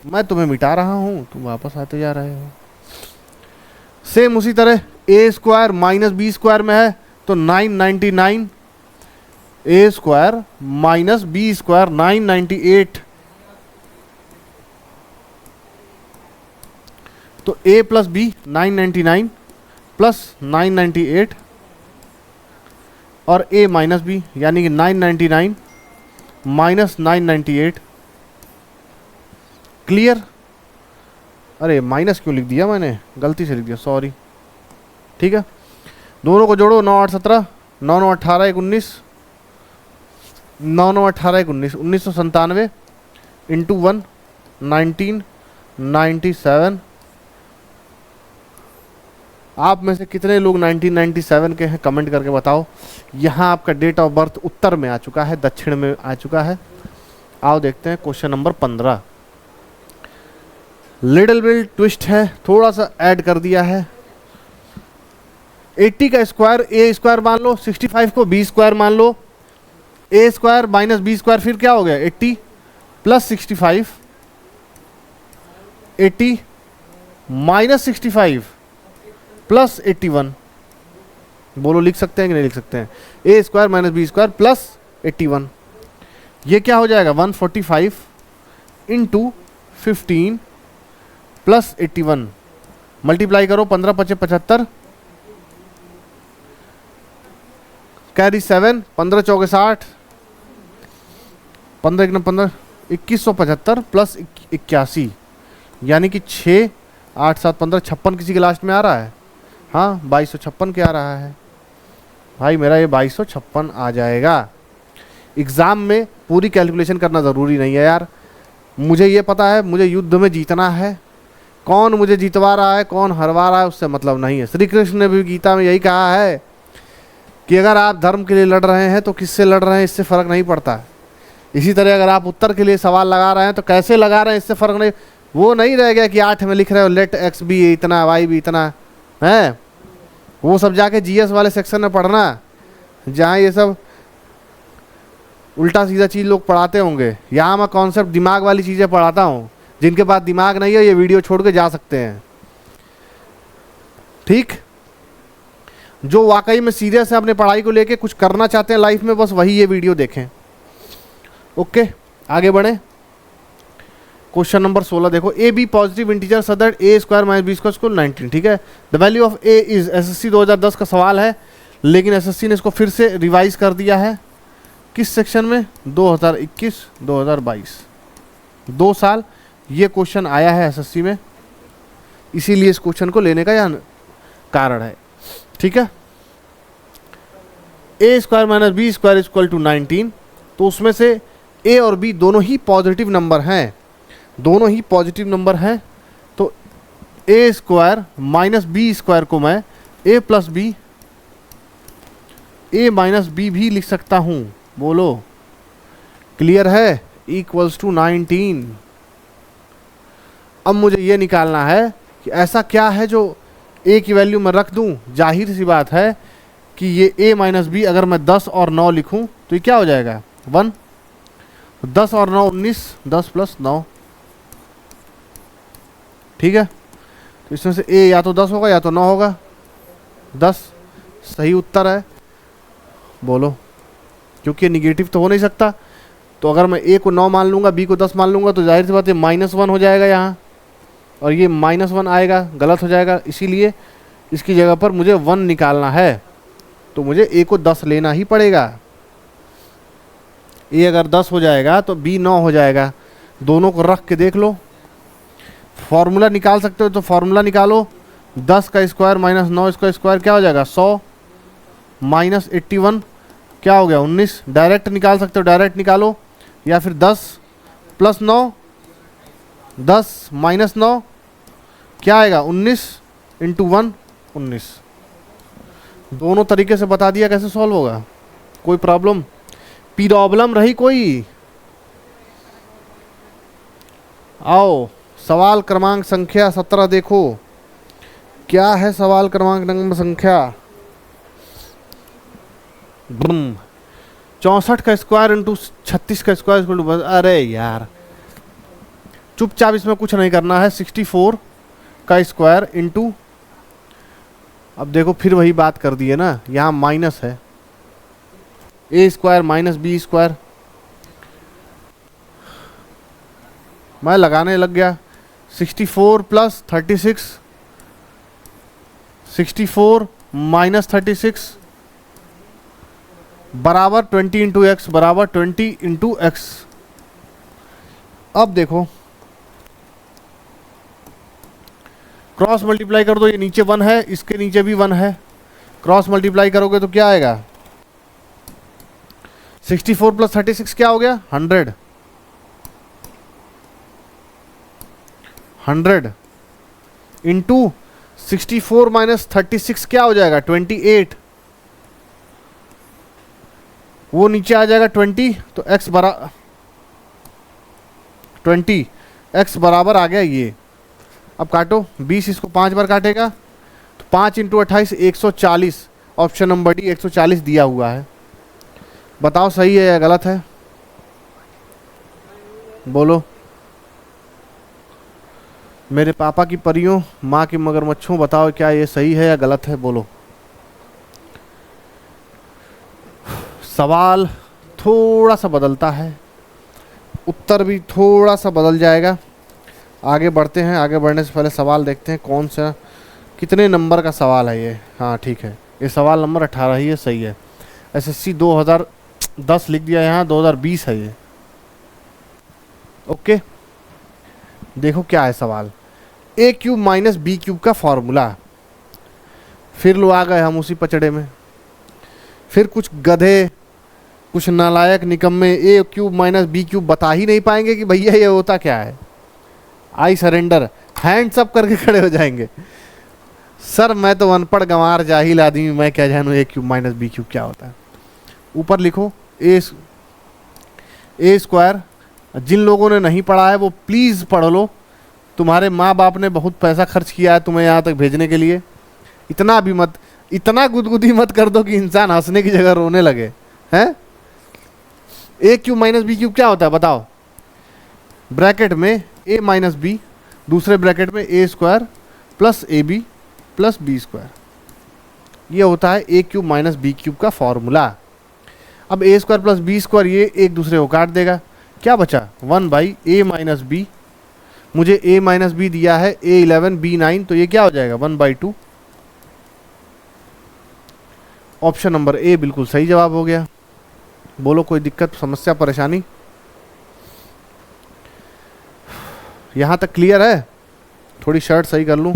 मैं तुम्हें मिटा रहा हूं, तुम वापस आते जा रहे हो। सेम उसी तरह ए स्क्वायर माइनस बी स्क्वायर में है तो 999, ए स्क्वायर माइनस बी स्क्वायर 998, तो ए प्लस बी 999 प्लस 998 और ए माइनस बी यानी कि 999 माइनस 998। क्लियर? अरे माइनस क्यों लिख दिया मैंने, गलती से लिख दिया, सॉरी। ठीक है, दोनों को जोड़ो, 9 8 17, 9 9 18 1 19, 9 9 18 1 19, 1997 इंटू 1 1997। आप में से कितने लोग 1997 के हैं कमेंट करके बताओ। यहाँ आपका डेट ऑफ बर्थ उत्तर में आ चुका है, दक्षिण में आ चुका है। आओ देखते हैं question number 15। Little bit twist है, थोड़ा सा ऐड कर दिया है। 80 का स्क्वायर ए स्क्वायर मान लो, 65 को बी स्क्वायर मान लो, ए स्क्वायर माइनस बी स्क्वायर फिर क्या हो गया 80 प्लस 65, 80 माइनस 65 प्लस 81। बोलो लिख सकते हैं कि नहीं लिख सकते हैं? A square minus B square plus 81, ये क्या हो जाएगा 145 इंटू 15 प्लस 81, मल्टीप्लाई करो 15 5 75, कैरी 7, 15 चौके 60, 15 1 15, 2175 प्लस 81, यानी कि 6 8 7 15, 56 किसी के लास्ट में आ रहा है। हाँ 2256 के आ रहा है भाई, मेरा ये 2256 आ जाएगा। एग्ज़ाम में पूरी कैलकुलेशन करना ज़रूरी नहीं है यार, मुझे ये पता है मुझे युद्ध में जीतना है। कौन मुझे जीतवा रहा है कौन हरवा रहा है उससे मतलब नहीं है। श्री कृष्ण ने भी गीता में यही कहा है कि अगर आप धर्म के लिए लड़ रहे हैं तो किससे लड़ रहे हैं इससे फ़र्क नहीं पड़ता। इसी तरह अगर आप उत्तर के लिए सवाल लगा रहे हैं तो कैसे लगा रहे हैं इससे फ़र्क नहीं। वो नहीं रह गया कि 8 में लिख रहे हो लेट एक्स बी इतना वाई भी इतना है, वो सब जाके जीएस वाले सेक्शन में पढ़ना जहाँ ये सब उल्टा सीधा चीज़ लोग पढ़ाते होंगे। यहाँ मैं कॉन्सेप्ट दिमाग वाली चीज़ें पढ़ाता हूँ। जिनके पास दिमाग नहीं है ये वीडियो छोड़ के जा सकते हैं। ठीक, जो वाकई में सीरियस है अपने पढ़ाई को लेके कुछ करना चाहते हैं लाइफ में, बस वही ये वीडियो देखें। ओके आगे बढ़े। क्वेश्चन नंबर 16 देखो, A B positive integer so that A square minus B square equal 19। ठीक है, the value of A is, SSC 2010 का सवाल है लेकिन एसएससी ने इसको फिर से रिवाइज कर दिया है। किस सेक्शन में? 2021 2022, 2 साल ये क्वेश्चन आया है एसएससी में, इसीलिए इस क्वेश्चन को लेने का यह कारण है। ठीक है, A square minus B square equal to 19, तो उसमें से ए और बी दोनों ही पॉजिटिव नंबर हैं, दोनों ही पॉजिटिव नंबर हैं। तो A square minus B square को मैं A plus B, A minus B भी लिख सकता हूं। बोलो क्लियर है? Equals to 19। अब मुझे ये निकालना है कि ऐसा क्या है जो ए की वैल्यू मैं रख दूं। जाहिर सी बात है कि ये ए माइनस बी अगर मैं 10 और 9 लिखूं तो ये क्या हो जाएगा 1, 10 और 9 19, 10 प्लस 9 ठीक है, तो इसमें से ए या तो 10 होगा या तो 9 होगा। 10 सही उत्तर है। बोलो, क्योंकि ये निगेटिव तो हो नहीं सकता, तो अगर मैं ए को 9 मान लूँगा, बी को 10 मान लूँगा, तो जाहिर सी बात है -1 हो जाएगा यहाँ, और ये -1 आएगा, गलत हो जाएगा। इसीलिए इसकी जगह पर मुझे 1 निकालना है, तो मुझे ए को 10 लेना ही पड़ेगा। ए अगर 10 हो जाएगा तो बी 9 हो जाएगा। दोनों को रख के देख लो, फॉर्मूला निकाल सकते हो तो फॉर्मूला निकालो। 10 का स्क्वायर माइनस 9 का स्क्वायर क्या हो जाएगा, 100 माइनस 81 क्या हो गया, 19। डायरेक्ट निकाल सकते हो, डायरेक्ट निकालो, या फिर 10 प्लस 9, 10 माइनस 9 क्या आएगा, 19 इंटू 1 19। दोनों तरीके से बता दिया कैसे सॉल्व होगा। कोई प्रॉब्लम रही कोई? आओ सवाल क्रमांक संख्या 17 देखो, क्या है सवाल क्रमांक नंबर संख्या 64 का स्क्वायर इंटू 36 का स्क्वायर इक्वल टू, अरे यार चुपचाप इसमें कुछ नहीं करना है। 64 का स्क्वायर इंटू, अब देखो फिर वही बात कर दी है ना, यहाँ माइनस है, A square minus B square, मैं लगाने लग गया। 64 प्लस 36, 64 माइनस 36 बराबर 20 इंटू एक्स, बराबर 20 इंटू एक्स। अब देखो क्रॉस मल्टीप्लाई कर दो, ये नीचे 1 है, इसके नीचे भी 1 है, क्रॉस मल्टीप्लाई करोगे तो क्या आएगा, 64 प्लस 36 क्या हो गया, 100 इंटू 64 माइनस 36 क्या हो जाएगा, 28। वो नीचे आ जाएगा 20, तो x बराबर 20, x बराबर आ गया ये। अब काटो, 20 इसको 5 बार काटेगा, तो 5 इंटू 28 140, ऑप्शन नंबर डी 140 दिया हुआ है। बताओ सही है या गलत है, बोलो। मेरे पापा की परियों, माँ की मगरमच्छों, बताओ क्या ये सही है या गलत है, बोलो। सवाल थोड़ा सा बदलता है, उत्तर भी थोड़ा सा बदल जाएगा। आगे बढ़ते हैं, आगे बढ़ने से पहले सवाल देखते हैं कौन सा, कितने नंबर का सवाल है ये। हाँ ठीक है, ये सवाल नंबर 18 ही है, सही है। एसएससी 2010 लिख दिया यहाँ, 2020 है ये। ओके, देखो क्या है सवाल। ए क्यूब माइनस बी क्यूब का फॉर्मूला। फिर लो आ गए हम उसी पचड़े में, फिर कुछ गधे, कुछ नालायक निकम्मे ए क्यूब माइनस बी क्यूब बता ही नहीं पाएंगे कि भैया ये होता क्या है। आई सरेंडर, हैंड्स अप करके खड़े हो जाएंगे। सर मैं तो अनपढ़ गंवार जाहिल आदमी, मैं क्या जानूँ ए क्यूब माइनस बी क्यूब क्या होता है। ऊपर लिखो ए स्क्वायर। जिन लोगों ने नहीं पढ़ा है वो प्लीज़ पढ़ लो, तुम्हारे माँ बाप ने बहुत पैसा खर्च किया है तुम्हें यहाँ तक भेजने के लिए। इतना भी मत, इतना गुदगुदी मत कर दो कि इंसान हंसने की जगह रोने लगे हैं। A cube minus B cube क्या होता है बताओ। ब्रैकेट में ए माइनस बी, दूसरे ब्रैकेट में A square plus A B plus B square, ये होता है A cube minus B cube का फॉर्मूला। अब A square plus B square ये एक दूसरे को काट देगा, क्या बचा 1 बाई ए माइनस बी। मुझे a माइनस बी दिया है A11 B9, तो ये क्या हो जाएगा 1/2। ऑप्शन नंबर ए बिल्कुल सही जवाब हो गया। बोलो कोई दिक्कत, समस्या, परेशानी? यहाँ तक क्लियर है? थोड़ी शर्ट सही कर लूँ।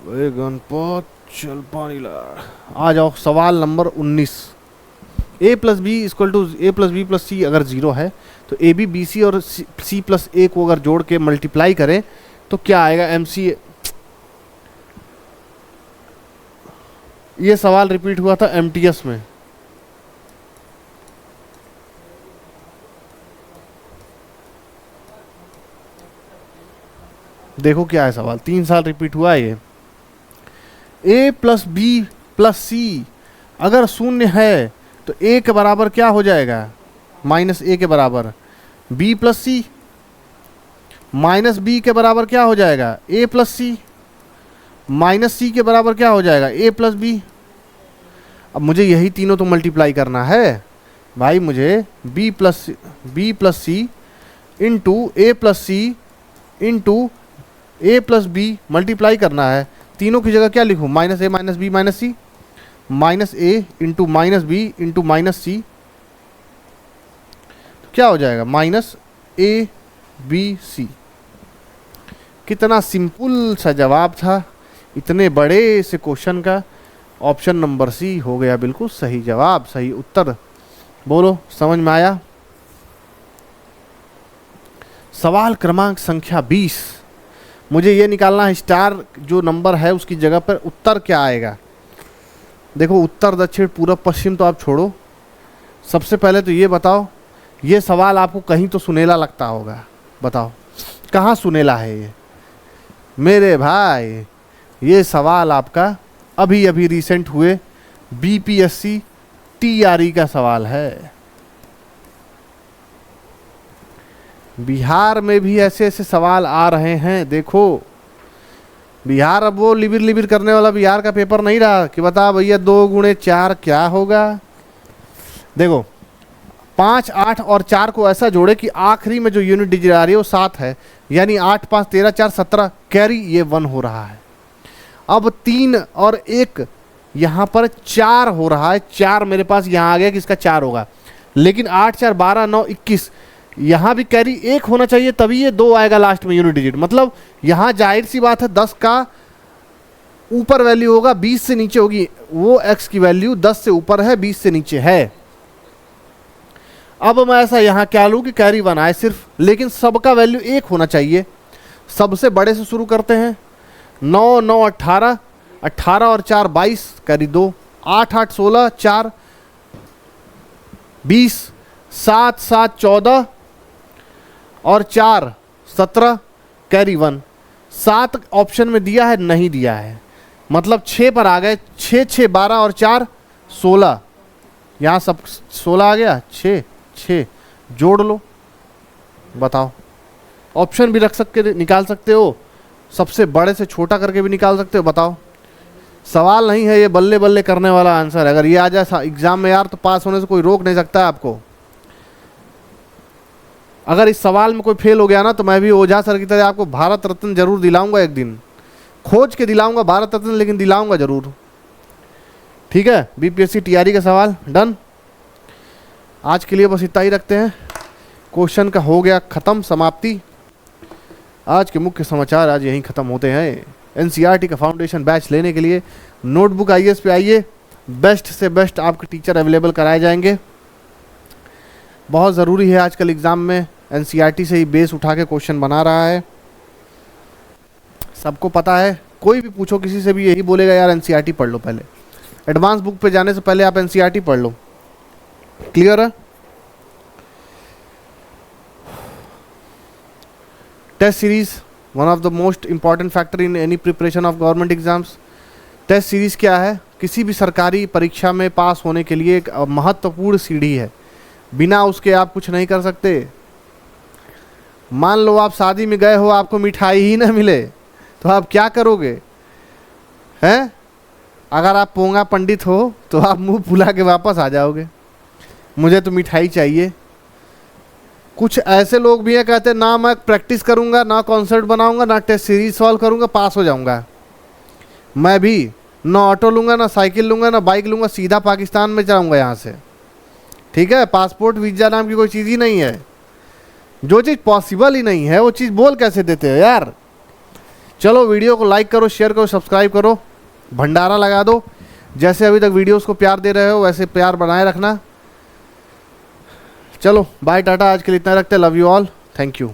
गणपत चल पानी ला। आ जाओ सवाल नंबर 19। a plus B equal to A plus B plus C अगर 0 है तो ए बी बी सी और सी प्लस ए को अगर जोड़ के मल्टीप्लाई करें तो क्या आएगा MC। ये सवाल रिपीट हुआ था MTS में। देखो क्या है सवाल, 3 साल रिपीट हुआ है ये। a plus B plus C अगर 0 है तो a के बराबर क्या हो जाएगा, -a के बराबर b प्लस सी। माइनस बी के बराबर क्या हो जाएगा, ए प्लस सी, माइनस सी के बराबर क्या हो जाएगा, ए प्लस बी। अब मुझे यही तीनों तो मल्टीप्लाई करना है भाई, मुझे B plus C into A plus C into A plus B multiply करना है। तीनों की जगह क्या लिखूँ, minus A minus B minus C, minus A into minus B into minus C, तो क्या हो जाएगा, माइनस ए बी सी। कितना सिंपल सा जवाब था इतने बड़े से क्वेश्चन का। ऑप्शन नंबर सी हो गया बिल्कुल सही जवाब, सही उत्तर। बोलो समझ में आया। सवाल क्रमांक संख्या 20, मुझे ये निकालना है स्टार जो नंबर है उसकी जगह पर उत्तर क्या आएगा। देखो उत्तर दक्षिण पूर्व पश्चिम तो आप छोड़ो, सबसे पहले तो ये बताओ, ये सवाल आपको कहीं तो सुनेला लगता होगा, बताओ कहाँ सुनेला है ये मेरे भाई। ये सवाल आपका अभी अभी रिसेंट हुए बीपीएससी टीआरई का सवाल है। बिहार में भी ऐसे ऐसे सवाल आ रहे हैं। देखो बिहार अब वो लिबिर लिबिर करने वाला बिहार का पेपर नहीं रहा कि बता भैया 2 गुणे 4 क्या होगा। देखो 5, 8 और 4 को ऐसा जोड़े कि आखिरी में जो यूनिट डिजिट आ रही है वो 7 है, यानी 8, 5, 13, 4, 17 कैरी ये 1 हो रहा है। अब 3 और 1 यहाँ पर 4 हो रहा है, 4 मेरे पास यहाँ आ गया कि इसका 4 होगा, लेकिन 8, 4, 12, 9, 21 यहाँ भी कैरी 1 होना चाहिए तभी ये 2 आएगा लास्ट में यूनिट डिजिट। मतलब यहाँ जाहिर सी बात है 10 का ऊपर वैल्यू होगा, 20 से नीचे होगी, वो x की वैल्यू 10 से ऊपर है 20 से नीचे है। अब मैं ऐसा यहाँ क्या लूँ कि कैरी 1 आए सिर्फ, लेकिन सबका वैल्यू 1 होना चाहिए। सबसे बड़े से शुरू करते हैं, 9, 9, 18, 18 और 4 22 कैरी 2, 8, 8, 16, 4 20, 7, 7, 14 और 4 17 कैरी 1। 7 ऑप्शन में दिया है नहीं दिया है, मतलब 6 पर आ गए, 6, 6, 12 और 4 16, यहाँ सब 16 आ गया, 6 6 जोड़ लो, बताओ। ऑप्शन भी रख सकते, निकाल सकते हो, सबसे बड़े से छोटा करके भी निकाल सकते हो, बताओ। सवाल नहीं है ये बल्ले बल्ले करने वाला आंसर है। अगर ये आ जाए एग्जाम में यार तो पास होने से कोई रोक नहीं सकता है आपको। अगर इस सवाल में कोई फेल हो गया ना तो मैं भी ओझा सर की तरह आपको भारत रत्न जरूर दिलाऊंगा, एक दिन खोज के दिलाऊंगा भारत रत्न, लेकिन दिलाऊंगा जरूर। ठीक है, बीपीएससी टीआरई का सवाल डन। आज के लिए बस इतना ही रखते हैं, क्वेश्चन का हो गया खत्म, समाप्ति। आज के मुख्य समाचार आज यहीं ख़त्म होते हैं। एनसीईआरटी का फाउंडेशन बैच लेने के लिए नोटबुक आईएएस पे आइए, बेस्ट से बेस्ट आपके टीचर अवेलेबल कराए जाएंगे। बहुत ज़रूरी है आजकल एग्ज़ाम में, एनसीईआरटी से ही बेस उठा के क्वेश्चन बना रहा है, सबको पता है। कोई भी पूछो किसी से भी यही बोलेगा यार एनसीईआरटी पढ़ लो पहले, एडवांस बुक पे जाने से पहले आप एनसीईआरटी पढ़ लो। क्लियर है। Test series one of the most important factor in any preparation of government exams. Test series क्या है, किसी भी सरकारी परीक्षा में पास होने के लिए एक महत्वपूर्ण सीढ़ी है, बिना उसके आप कुछ नहीं कर सकते। मान लो आप शादी में गए हो, आपको मिठाई ही ना मिले तो आप क्या करोगे, हैं? अगर आप पोंगा पंडित हो तो आप मुंह फुला के वापस आ जाओगे, मुझे तो मिठाई चाहिए। कुछ ऐसे लोग भी हैं कहते हैं ना मैं प्रैक्टिस करूंगा, ना कॉन्सेप्ट बनाऊंगा, ना टेस्ट सीरीज सॉल्व करूंगा, पास हो जाऊंगा। मैं भी ना ऑटो लूंगा, ना साइकिल लूंगा, ना बाइक लूंगा, सीधा पाकिस्तान में जाऊंगा यहाँ से। ठीक है, पासपोर्ट वीजा नाम की कोई चीज़ ही नहीं है। जो चीज़ पॉसिबल ही नहीं है वो चीज़ बोल कैसे देते हो यार। चलो वीडियो को लाइक करो, शेयर करो, सब्सक्राइब करो, भंडारा लगा दो। जैसे अभी तक वीडियोस को प्यार दे रहे हो वैसे प्यार बनाए रखना। चलो बाय टाटा, आज के लिए इतना रखते हैं। Love you all, thank you.